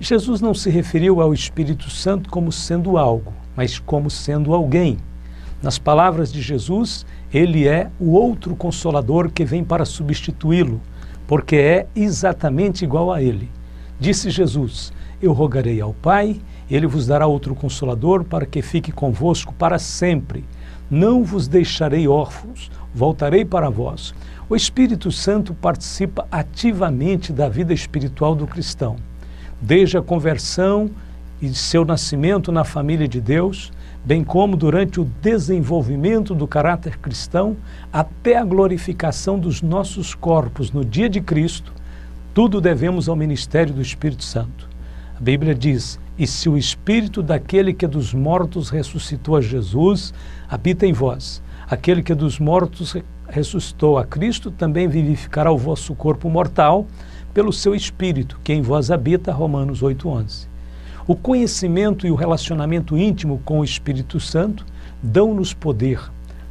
Jesus não se referiu ao Espírito Santo como sendo algo, mas como sendo alguém. Nas palavras de Jesus, ele é o outro Consolador que vem para substituí-lo, porque é exatamente igual a ele. Disse Jesus: eu rogarei ao Pai, ele vos dará outro Consolador para que fique convosco para sempre. Não vos deixarei órfãos, voltarei para vós. O Espírito Santo participa ativamente da vida espiritual do cristão. Desde a conversão e seu nascimento na família de Deus, bem como durante o desenvolvimento do caráter cristão, até a glorificação dos nossos corpos no dia de Cristo, tudo devemos ao ministério do Espírito Santo. A Bíblia diz: e se o Espírito daquele que dos mortos ressuscitou a Jesus habita em vós, aquele que dos mortos ressuscitou a Cristo também vivificará o vosso corpo mortal pelo seu Espírito, que em vós habita, Romanos 8:11. O conhecimento e o relacionamento íntimo com o Espírito Santo dão-nos poder,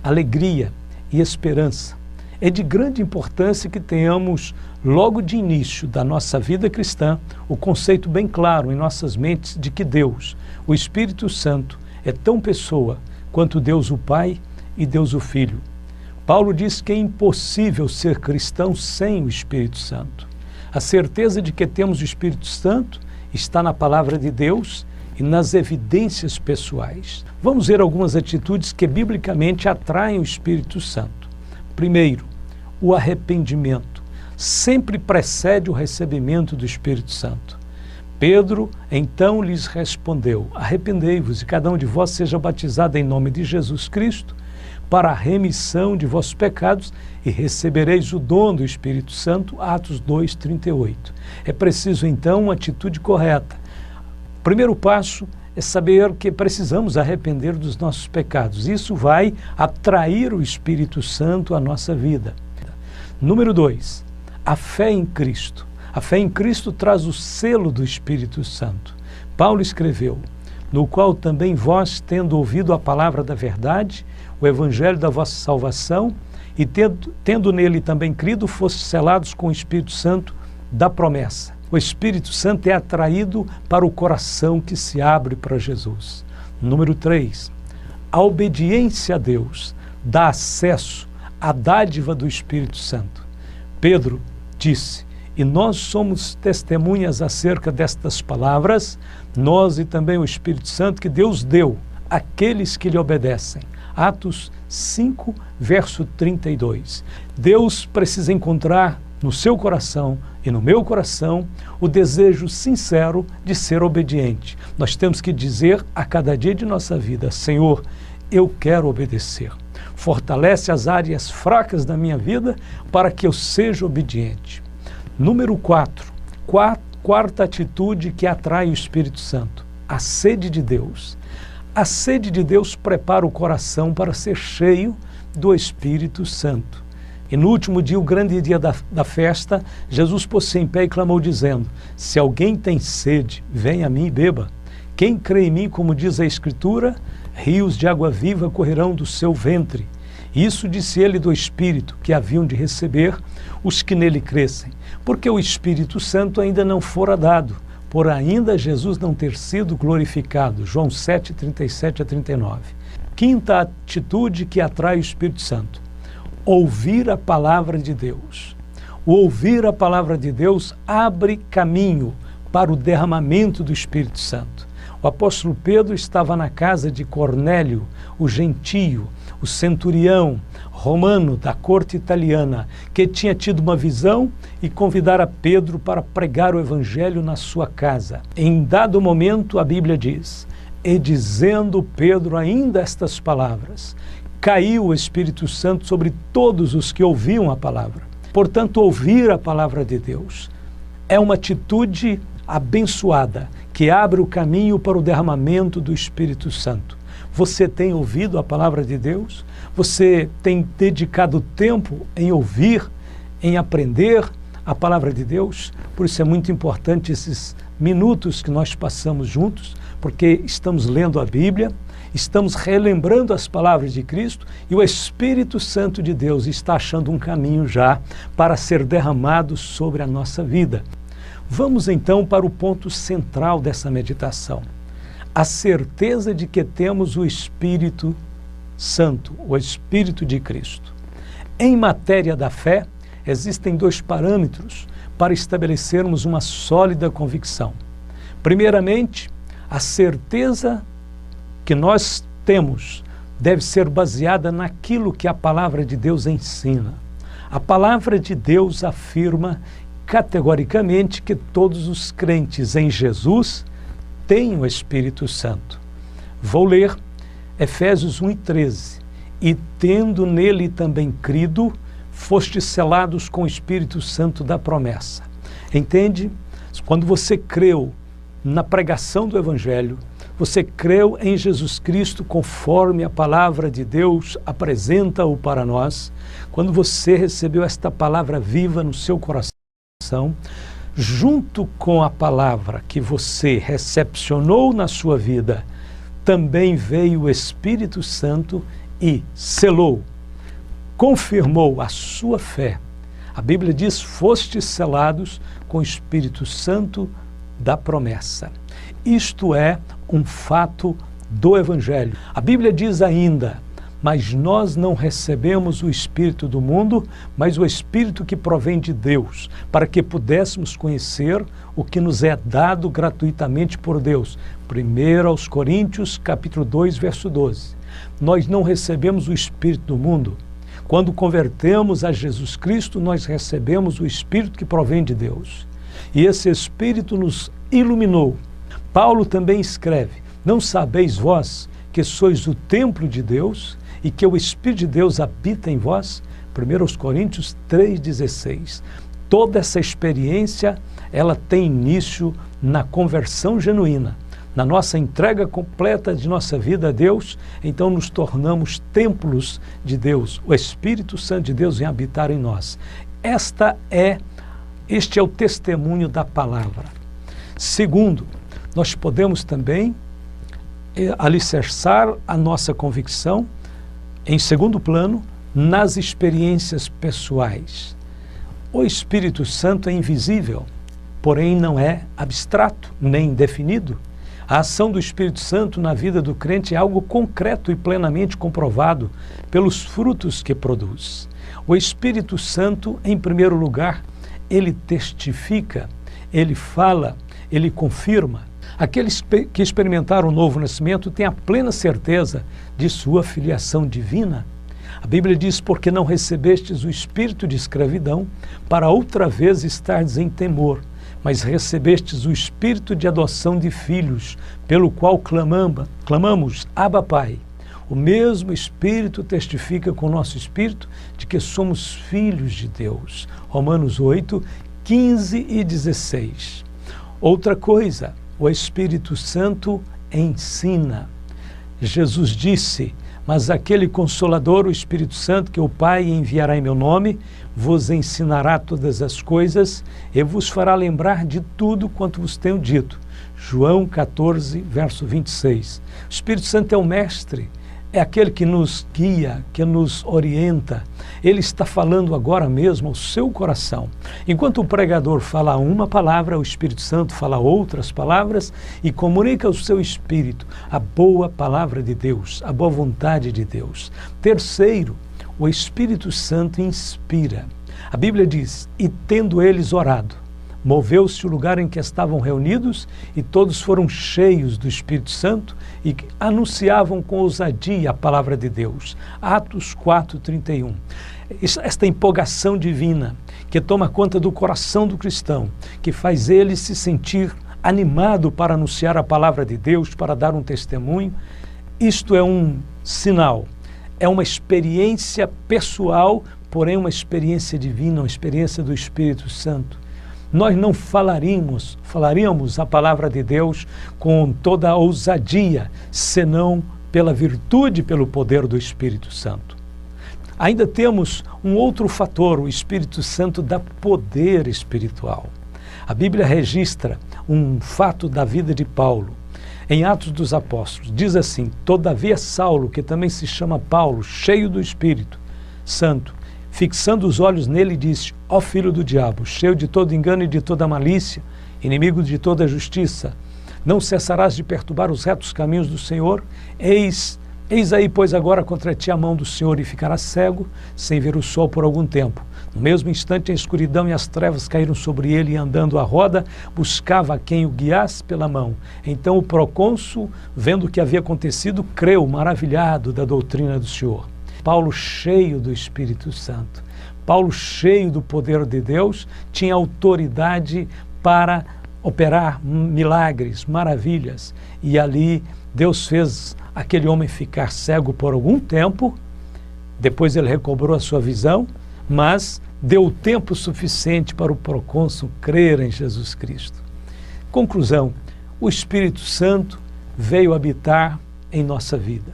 alegria e esperança. É de grande importância que tenhamos, logo de início da nossa vida cristã, o conceito bem claro em nossas mentes de que Deus, o Espírito Santo, é tão pessoa quanto Deus o Pai e Deus o Filho. Paulo diz que é impossível ser cristão sem o Espírito Santo. A certeza de que temos o Espírito Santo está na palavra de Deus e nas evidências pessoais. Vamos ver algumas atitudes que biblicamente atraem o Espírito Santo. Primeiro, o arrependimento sempre precede o recebimento do Espírito Santo. Pedro então lhes respondeu: arrependei-vos e cada um de vós seja batizado em nome de Jesus Cristo para a remissão de vossos pecados e recebereis o dom do Espírito Santo, Atos 2:38. É preciso então uma atitude correta. O primeiro passo é saber que precisamos arrepender dos nossos pecados. Isso vai atrair o Espírito Santo à nossa vida. Número 2, a fé em Cristo. A fé em Cristo traz o selo do Espírito Santo. Paulo escreveu: no qual também vós, tendo ouvido a palavra da verdade, o evangelho da vossa salvação, e tendo nele também crido, fostes selados com o Espírito Santo da promessa. O Espírito Santo é atraído para o coração que se abre para Jesus. Número 3, a obediência a Deus dá acesso à dádiva do Espírito Santo. Pedro disse: e nós somos testemunhas acerca destas palavras, nós e também o Espírito Santo que Deus deu àqueles que lhe obedecem. Atos 5, verso 32. Deus precisa encontrar no seu coração e no meu coração o desejo sincero de ser obediente. Nós temos que dizer a cada dia de nossa vida: Senhor, eu quero obedecer. Fortalece as áreas fracas da minha vida para que eu seja obediente. Número 4, quarta atitude que atrai o Espírito Santo: a sede de Deus. A sede de Deus prepara o coração para ser cheio do Espírito Santo. E no último dia, o grande dia da festa, Jesus pôs-se em pé e clamou dizendo: se alguém tem sede, venha a mim e beba. Quem crê em mim, como diz a Escritura, rios de água viva correrão do seu ventre. Isso disse ele do Espírito, que haviam de receber os que nele crescem, porque o Espírito Santo ainda não fora dado, por ainda Jesus não ter sido glorificado. João 7, 37 a 39. Quinta atitude que atrai o Espírito Santo: ouvir a palavra de Deus. O ouvir a palavra de Deus abre caminho para o derramamento do Espírito Santo. O apóstolo Pedro estava na casa de Cornélio, o gentio, o centurião romano da corte italiana, que tinha tido uma visão e convidara Pedro para pregar o evangelho na sua casa. Em dado momento, a Bíblia diz: e dizendo Pedro ainda estas palavras, caiu o Espírito Santo sobre todos os que ouviam a palavra. Portanto, ouvir a palavra de Deus é uma atitude abençoada que abre o caminho para o derramamento do Espírito Santo. Você tem ouvido a palavra de Deus? Você tem dedicado tempo em ouvir, em aprender a palavra de Deus? Por isso é muito importante esses minutos que nós passamos juntos, porque estamos lendo a Bíblia, estamos relembrando as palavras de Cristo e o Espírito Santo de Deus está achando um caminho já para ser derramado sobre a nossa vida. Vamos então para o ponto central dessa meditação. A certeza de que temos o Espírito Santo, o Espírito de Cristo. Em matéria da fé, existem dois parâmetros para estabelecermos uma sólida convicção. Primeiramente, a certeza que nós temos deve ser baseada naquilo que a palavra de Deus ensina. A palavra de Deus afirma categoricamente que todos os crentes em Jesus têm o Espírito Santo. Vou ler Efésios 1:13. E tendo nele também crido, fostes selados com o Espírito Santo da promessa. Entende? Quando você creu na pregação do Evangelho, você creu em Jesus Cristo conforme a palavra de Deus apresenta-o para nós, quando você recebeu esta palavra viva no seu coração, junto com a palavra que você recepcionou na sua vida, também veio o Espírito Santo e selou, confirmou a sua fé. A Bíblia diz, fostes selados com o Espírito Santo da promessa. Isto é um fato do Evangelho. A Bíblia diz ainda, mas nós não recebemos o Espírito do mundo, mas o Espírito que provém de Deus, para que pudéssemos conhecer o que nos é dado gratuitamente por Deus. 1 Coríntios, capítulo 2, verso 12. Nós não recebemos o Espírito do mundo. Quando convertemos a Jesus Cristo, nós recebemos o Espírito que provém de Deus. E esse Espírito nos iluminou. Paulo também escreve, não sabeis vós que sois o templo de Deus e que o Espírito de Deus habita em vós? 1 Coríntios 3,16. Toda essa experiência, ela tem início na conversão genuína, na nossa entrega completa de nossa vida a Deus, então nos tornamos templos de Deus. O Espírito Santo de Deus vem habitar em nós. Este é o testemunho da palavra. Segundo, nós podemos também alicerçar a nossa convicção, em segundo plano, nas experiências pessoais. O Espírito Santo é invisível, porém não é abstrato, nem indefinido. A ação do Espírito Santo na vida do crente é algo concreto e plenamente comprovado pelos frutos que produz. O Espírito Santo, em primeiro lugar, ele testifica, ele fala, ele confirma. Aqueles que experimentaram o novo nascimento têm a plena certeza de sua filiação divina. A Bíblia diz, porque não recebestes o espírito de escravidão, para outra vez estardes em temor, mas recebestes o espírito de adoção de filhos, pelo qual clamamos, Abba, Pai. O mesmo Espírito testifica com o nosso espírito de que somos filhos de Deus. Romanos 8, 15 e 16. Outra coisa, o Espírito Santo ensina. Jesus disse, mas aquele Consolador, o Espírito Santo, que o Pai enviará em meu nome, vos ensinará todas as coisas e vos fará lembrar de tudo quanto vos tenho dito. João 14, verso 26. O Espírito Santo é o mestre, é aquele que nos guia, que nos orienta. Ele está falando agora mesmo ao seu coração. Enquanto o pregador fala uma palavra, o Espírito Santo fala outras palavras e comunica ao seu espírito a boa palavra de Deus, a boa vontade de Deus. Terceiro, o Espírito Santo inspira. A Bíblia diz, e tendo eles orado, moveu-se o lugar em que estavam reunidos e todos foram cheios do Espírito Santo e anunciavam com ousadia a palavra de Deus. Atos 4:31. Esta empolgação divina que toma conta do coração do cristão, que faz ele se sentir animado para anunciar a palavra de Deus, para dar um testemunho, isto é um sinal, é uma experiência pessoal, porém uma experiência divina, uma experiência do Espírito Santo. Nós não falaríamos a palavra de Deus com toda a ousadia, senão pela virtude, pelo poder do Espírito Santo. Ainda temos um outro fator, o Espírito Santo dá poder espiritual. A Bíblia registra um fato da vida de Paulo. Em Atos dos Apóstolos, diz assim, todavia Saulo, que também se chama Paulo, cheio do Espírito Santo, fixando os olhos nele, disse: ó filho do diabo, cheio de todo engano e de toda malícia, inimigo de toda justiça, não cessarás de perturbar os retos caminhos do Senhor? Eis aí, pois, agora contra ti a mão do Senhor, e ficarás cego, sem ver o sol por algum tempo. No mesmo instante, a escuridão e as trevas caíram sobre ele, e andando à roda, buscava a quem o guiasse pela mão. Então o procônsul, vendo o que havia acontecido, creu, maravilhado da doutrina do Senhor. Paulo, cheio do Espírito Santo, Paulo, cheio do poder de Deus, tinha autoridade para operar milagres, maravilhas. E ali Deus fez aquele homem ficar cego por algum tempo. Depois ele recobrou a sua visão, mas deu tempo suficiente para o procônsul crer em Jesus Cristo. Conclusão: o Espírito Santo veio habitar em nossa vida.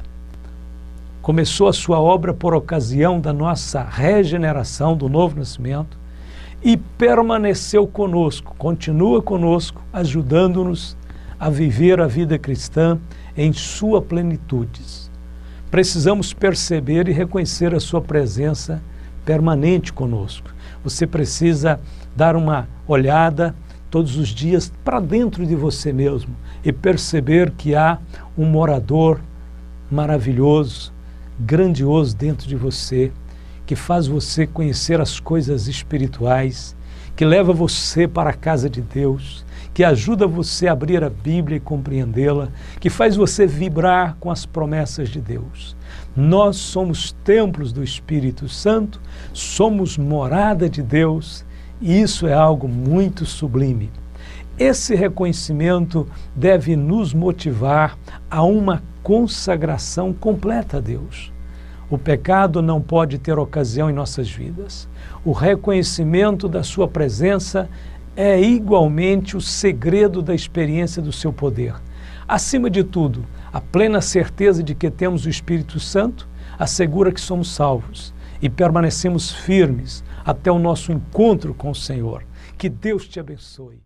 Começou a sua obra por ocasião da nossa regeneração, do novo nascimento, e permaneceu conosco, continua conosco, ajudando-nos a viver a vida cristã em sua plenitude. Precisamos perceber e reconhecer a sua presença permanente conosco. Você precisa dar uma olhada todos os dias para dentro de você mesmo e perceber que há um morador maravilhoso, grandioso dentro de você, que faz você conhecer as coisas espirituais, que leva você para a casa de Deus, que ajuda você a abrir a Bíblia e compreendê-la, que faz você vibrar com as promessas de Deus. Nós somos templos do Espírito Santo, somos morada de Deus, e isso é algo muito sublime. Esse reconhecimento deve nos motivar a uma consagração completa a Deus. O pecado não pode ter ocasião em nossas vidas. O reconhecimento da sua presença é igualmente o segredo da experiência do seu poder. Acima de tudo, a plena certeza de que temos o Espírito Santo assegura que somos salvos e permanecemos firmes até o nosso encontro com o Senhor. Que Deus te abençoe.